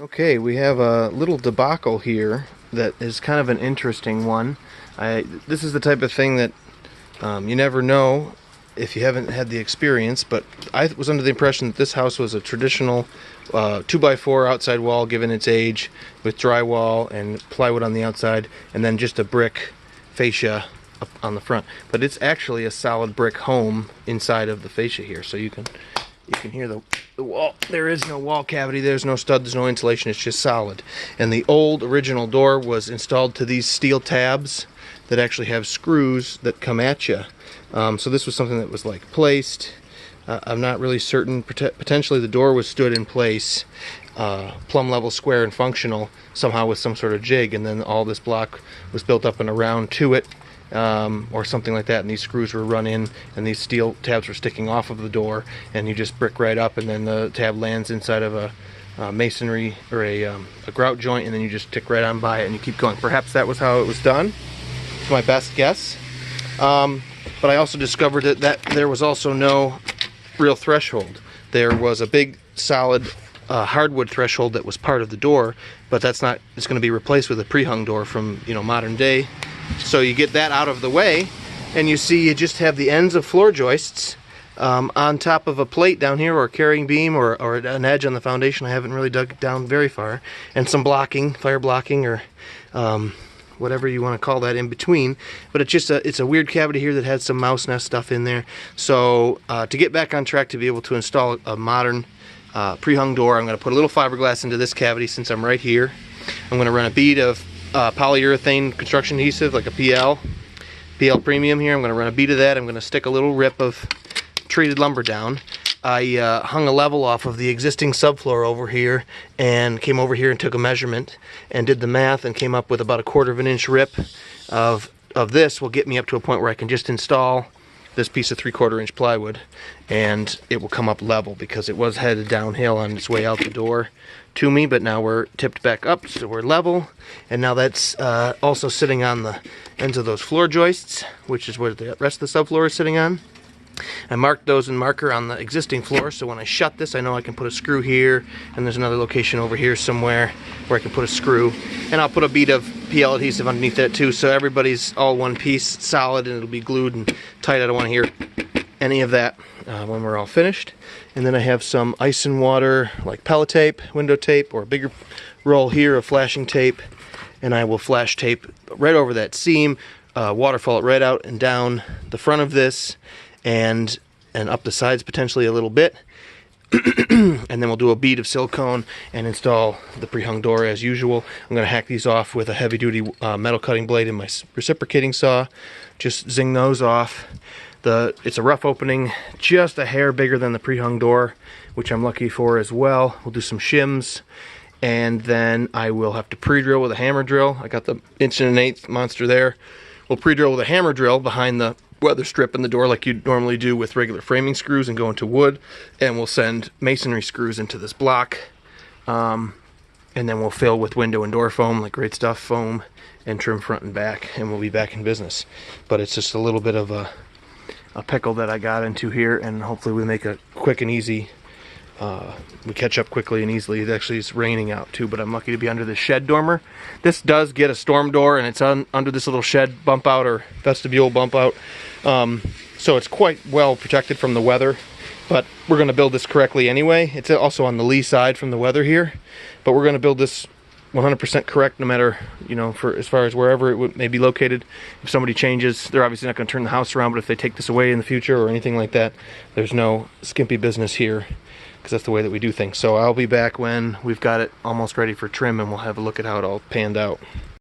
Okay, we have a little debacle here that is kind of an interesting one. This is the type of thing that you never know if you haven't had the experience, but I was under the impression that this house was a traditional 2x4 outside wall given its age, with drywall and plywood on the outside, and then just a brick fascia up on the front. But it's actually a solid brick home inside of the fascia here, so you can hear the wall. There is no wall cavity, there's no stud, there's no insulation, it's just solid. And the old original door was installed to these steel tabs that actually have screws that come at you. So this was something that was like placed. I'm not really certain. Potentially the door was stood in place, plumb level, square, and functional somehow with some sort of jig, and then all this block was built up and around to it. Or something like that, and these screws were run in and these steel tabs were sticking off of the door, and you just brick right up, and then the tab lands inside of a masonry or a grout joint, and then you just tick right on by it and you keep going. Perhaps that was how it was done. It's my best guess. But I also discovered that there was also no real threshold. There was a big solid hardwood threshold that was part of the door, but that's not, it's going to be replaced with a pre-hung door from, you know, modern day. So you get that out of the way, and you see you just have the ends of floor joists on top of a plate down here, or a carrying beam, or an edge on the foundation. I haven't really dug down very far, and some blocking, fire blocking, or whatever you want to call that in between. But it's a weird cavity here that had some mouse nest stuff in there. So to get back on track to be able to install a modern pre-hung door, I'm going to put a little fiberglass into this cavity since I'm right here. I'm going to run a bead of polyurethane construction adhesive, like a PL Premium here. I'm going to run a bead of that. I'm going to stick a little rip of treated lumber down. I hung a level off of the existing subfloor over here, and came over here and took a measurement and did the math, and came up with about 1/4 of an inch rip of this will get me up to a point where I can just install this piece of 3/4 inch plywood, and it will come up level, because it was headed downhill on its way out the door to me, but now we're tipped back up, so we're level. And now that's also sitting on the ends of those floor joists, which is where the rest of the subfloor is sitting on. I marked those in marker on the existing floor, so when I shut this, I know I can put a screw here, and there's another location over here somewhere where I can put a screw. And I'll put a bead of PL adhesive underneath that too, so everybody's all one piece, solid, and it'll be glued and tight. I don't want to hear any of that when we're all finished. And then I have some ice and water, like pellet tape, window tape, or a bigger roll here of flashing tape, and I will flash tape right over that seam, waterfall it right out and down the front of this, and up the sides potentially a little bit. And then we'll do a bead of silicone and install the pre-hung door as usual. I'm going to hack these off with a heavy-duty metal cutting blade in my reciprocating saw. Just zing those off. It's a rough opening, just a hair bigger than the pre-hung door, which I'm lucky for as well. We'll do some shims, and then I will have to pre-drill with a hammer drill. I got the 1 1/8" monster there. We'll pre-drill with a hammer drill behind the weather strip in the door like you'd normally do with regular framing screws, and go into wood, and we'll send masonry screws into this block, and then we'll fill with window and door foam, like Great Stuff foam, and trim front and back, and we'll be back in business. But it's just a little bit of a pickle that I got into here, and hopefully we make it quick and easy. We catch up quickly and easily. It's raining out too, but I'm lucky to be under this shed dormer. This does get a storm door, and it's under this little shed bump out, or vestibule bump out. So it's quite well protected from the weather, but we're going to build this correctly anyway. It's also on the lee side from the weather here, but we're going to build this 100% correct, no matter, you know, for as far as wherever it may be located. If somebody changes, they're obviously not going to turn the house around, but if they take this away in the future or anything like that, there's no skimpy business here, because that's the way that we do things. So I'll be back when we've got it almost ready for trim, and we'll have a look at how it all panned out.